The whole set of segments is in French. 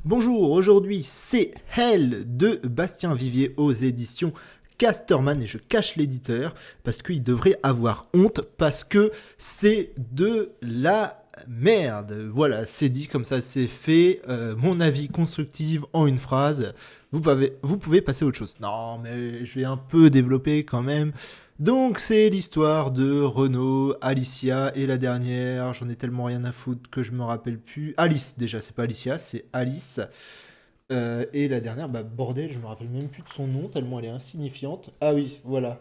Bonjour, aujourd'hui c'est Hell de Bastien Vivier aux éditions Casterman et je cache l'éditeur parce qu'il devrait avoir honte parce que c'est de la merde. Voilà, c'est dit comme ça, c'est fait. Mon avis constructif en une phrase. Vous pouvez passer à autre chose. Non, mais je vais un peu développer quand même. Donc c'est l'histoire de Renaud, Alicia et la dernière, j'en ai tellement rien à foutre que je me rappelle plus. Alice déjà, c'est pas Alicia, c'est Alice. Et la dernière, bah bordel, je me rappelle même plus de son nom tellement elle est insignifiante. Ah oui, voilà,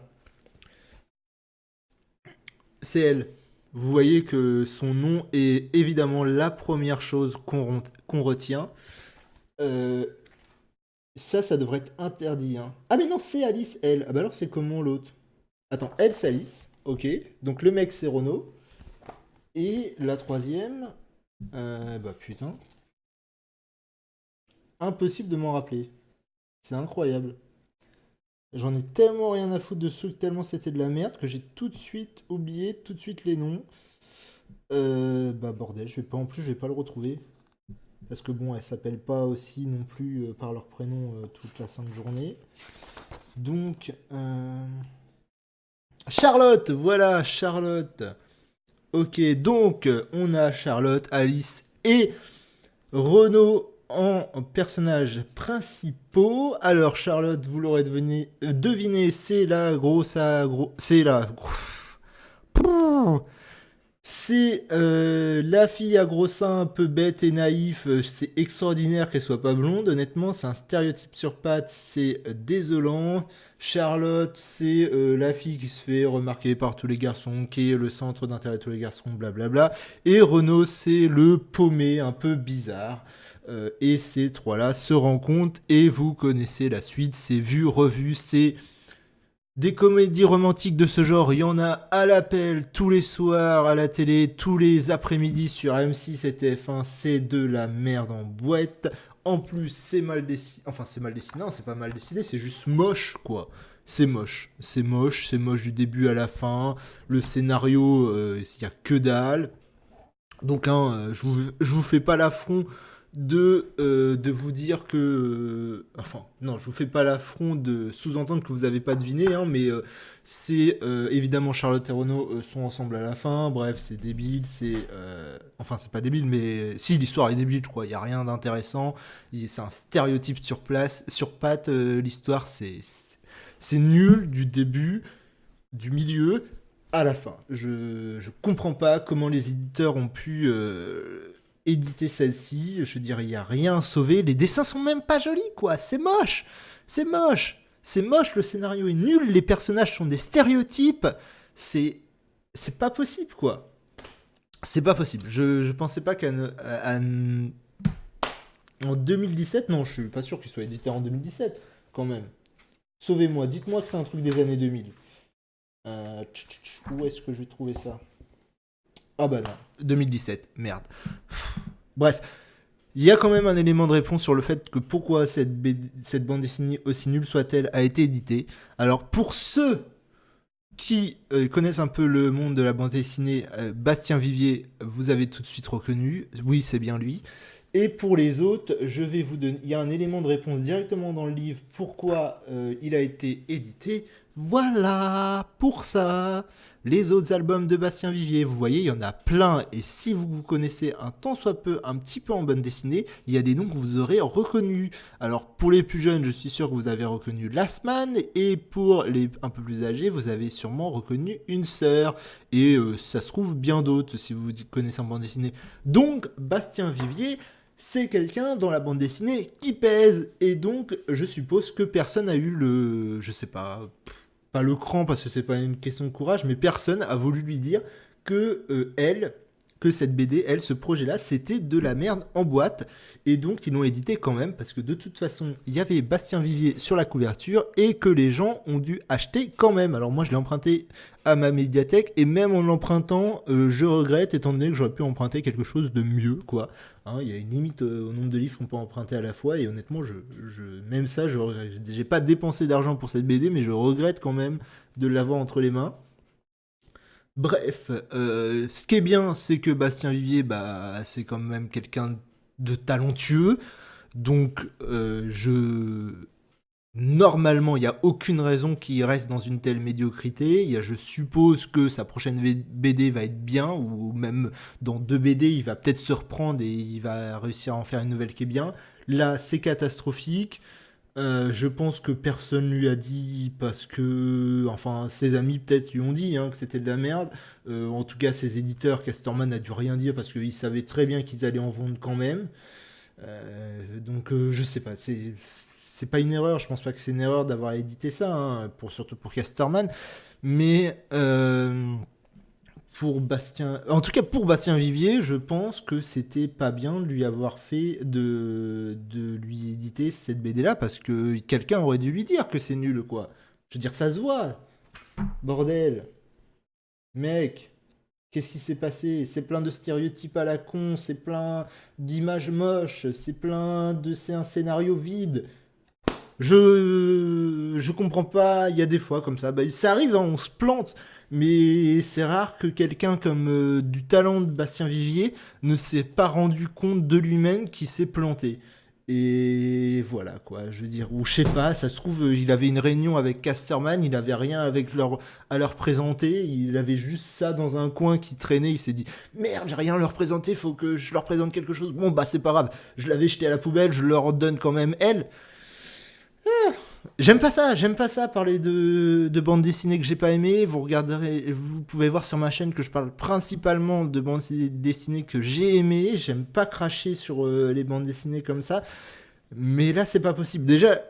c'est elle. Vous voyez que son nom est évidemment la première chose qu'on retient. Euh, ça devrait être interdit. Hein. Ah mais non, c'est Alice, elle. Ah bah alors c'est comment l'autre? Attends, elle c'est Alice, ok. Donc le mec c'est Renaud. Et la troisième, bah putain, impossible de m'en rappeler. C'est incroyable. J'en ai tellement rien à foutre de ce truc, tellement c'était de la merde que j'ai tout de suite oublié tout de suite les noms. Bah bordel, je vais pas en plus, je vais pas le retrouver. Parce que bon, elles s'appellent pas aussi non plus par leur prénom toute la sainte journée. Donc, Charlotte, voilà, Charlotte. Ok, donc on a Charlotte, Alice et Renaud en personnages principaux. Alors Charlotte, vous l'aurez deviné, c'est la grosse c'est la c'est la fille à gros seins un peu bête et naïf. C'est extraordinaire qu'elle soit pas blonde. Honnêtement, c'est un stéréotype sur pattes. C'est désolant. Charlotte, c'est la fille qui se fait remarquer par tous les garçons, qui est le centre d'intérêt de tous les garçons, blablabla. Et Renaud, c'est le paumé un peu bizarre. Et ces trois-là se rencontrent et vous connaissez la suite. C'est vu, revu, c'est des comédies romantiques de ce genre, il y en a à l'appel tous les soirs à la télé, tous les après-midi sur M6 et TF1, c'est de la merde en boîte. En plus, c'est mal dessiné. Enfin, c'est mal dessiné, non, c'est pas mal dessiné, c'est juste moche, quoi. C'est moche. C'est moche du début à la fin. Le scénario, il n'y a que dalle. Donc, hein, je vous fais pas l'affront de vous dire que... enfin, non, je vous fais pas l'affront de sous-entendre que vous n'avez pas deviné, hein, mais c'est évidemment Charlotte et Renaud sont ensemble à la fin. Bref, c'est débile, c'est... enfin, c'est pas débile, mais si, l'histoire est débile, je crois. Il n'y a rien d'intéressant. C'est un stéréotype sur place, sur patte. L'histoire, c'est nul du début, du milieu à la fin. Je comprends pas comment les éditeurs ont pu éditer celle-ci. Je veux dire, il n'y a rien à sauver. Les dessins sont même pas jolis, quoi. C'est moche. C'est moche. C'est moche, le scénario est nul, les personnages sont des stéréotypes. C'est. C'est pas possible, quoi. C'est pas possible. Je pensais pas en 2017, non, je suis pas sûr qu'il soit édité en 2017, quand même. Sauvez-moi, dites-moi que c'est un truc des années 2000. Où est-ce que je vais trouver ça? Ah bah non, 2017, merde. Bref, il y a quand même un élément de réponse sur le fait que pourquoi cette bande dessinée, aussi nulle soit-elle, a été éditée. Alors pour ceux qui connaissent un peu le monde de la bande dessinée, Bastien Vivier, vous avez tout de suite reconnu. Oui, c'est bien lui. Et pour les autres, je vais vous donner. Il y a un élément de réponse directement dans le livre pourquoi il a été édité. Voilà, pour ça. Les autres albums de Bastien Vivier, vous voyez, il y en a plein. Et si vous connaissez un tant soit peu, un petit peu en bande dessinée, il y a des noms que vous aurez reconnus. Alors pour les plus jeunes, je suis sûr que vous avez reconnu Last Man. Et pour les un peu plus âgés, vous avez sûrement reconnu Une Sœur. Et ça se trouve bien d'autres si vous connaissez en bande dessinée. Donc Bastien Vivier, c'est quelqu'un dans la bande dessinée qui pèse. Et donc, je suppose que personne a eu le. Je sais pas. Pas le cran parce que c'est pas une question de courage, mais personne a voulu lui dire que que cette BD, ce projet-là, c'était de la merde en boîte. Et donc, ils l'ont édité quand même, parce que de toute façon, il y avait Bastien Vivier sur la couverture et que les gens ont dû acheter quand même. Alors, moi, je l'ai emprunté à ma médiathèque et même en l'empruntant, je regrette, étant donné que j'aurais pu emprunter quelque chose de mieux, quoi. Hein, il y a une limite au nombre de livres qu'on peut emprunter à la fois, et honnêtement, même ça, je regrette. J'ai pas dépensé d'argent pour cette BD, mais je regrette quand même de l'avoir entre les mains. Bref, ce qui est bien, c'est que Bastien Vivier, bah, c'est quand même quelqu'un de talentueux. Donc, normalement, il n'y a aucune raison qu'il reste dans une telle médiocrité. Je suppose que sa prochaine BD va être bien, ou même dans 2 BD, il va peut-être se reprendre et il va réussir à en faire une nouvelle qui est bien. Là, c'est catastrophique. Je pense que personne lui a dit parce que, enfin, ses amis peut-être lui ont dit hein, que c'était de la merde. En tout cas, ses éditeurs, Casterman n'a dû rien dire parce qu'ils savaient très bien qu'ils allaient en vendre quand même. Donc, je sais pas, c'est pas une erreur, je pense pas que c'est une erreur d'avoir édité ça, hein, surtout pour Casterman, mais pour Bastien, en tout cas pour Bastien Vivier, je pense que c'était pas bien de lui avoir fait de lui éditer cette BD là parce que quelqu'un aurait dû lui dire que c'est nul quoi. Je veux dire, ça se voit, bordel, mec. Qu'est-ce qui s'est passé? C'est plein de stéréotypes à la con, c'est plein d'images moches, c'est un scénario vide. Je comprends pas, il y a des fois comme ça. Bah, ça arrive, hein, on se plante. Mais c'est rare que quelqu'un comme du talent de Bastien Vivier ne s'est pas rendu compte de lui-même qu'il s'est planté. Et voilà quoi, je veux dire, ou je sais pas, ça se trouve, il avait une réunion avec Casterman, il avait rien à leur présenter, il avait juste ça dans un coin qui traînait, il s'est dit merde, j'ai rien à leur présenter, faut que je leur présente quelque chose. Bon bah c'est pas grave, je l'avais jeté à la poubelle, je leur donne quand même elle. J'aime pas ça, parler de bandes dessinées que j'ai pas aimées. Vous pouvez voir sur ma chaîne que je parle principalement de bandes dessinées que j'ai aimées. J'aime pas cracher sur les bandes dessinées comme ça. Mais là, c'est pas possible. Déjà,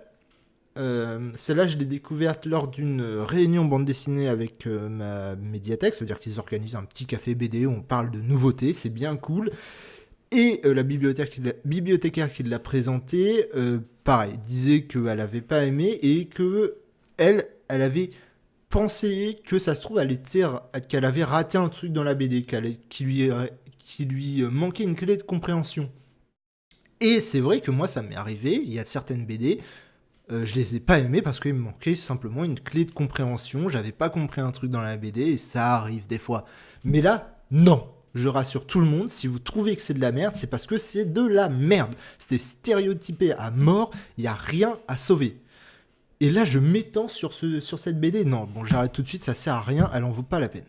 celle-là, je l'ai découverte lors d'une réunion bande dessinée avec ma médiathèque. C'est-à-dire qu'ils organisent un petit café BD où on parle de nouveautés. C'est bien cool. Et la bibliothécaire qui l'a présenté, pareil, disait qu'elle avait pas aimé et que elle avait pensé que ça se trouve, qu'elle avait raté un truc dans la BD, qui lui manquait une clé de compréhension. Et c'est vrai que moi, ça m'est arrivé, il y a certaines BD, je les ai pas aimées parce qu'il me manquait simplement une clé de compréhension, j'avais pas compris un truc dans la BD et ça arrive des fois. Mais là, non. Je rassure tout le monde, si vous trouvez que c'est de la merde, c'est parce que c'est de la merde. C'était stéréotypé à mort, il n'y a rien à sauver. Et là, je m'étends sur cette BD. Non, bon, j'arrête tout de suite, ça sert à rien, elle en vaut pas la peine.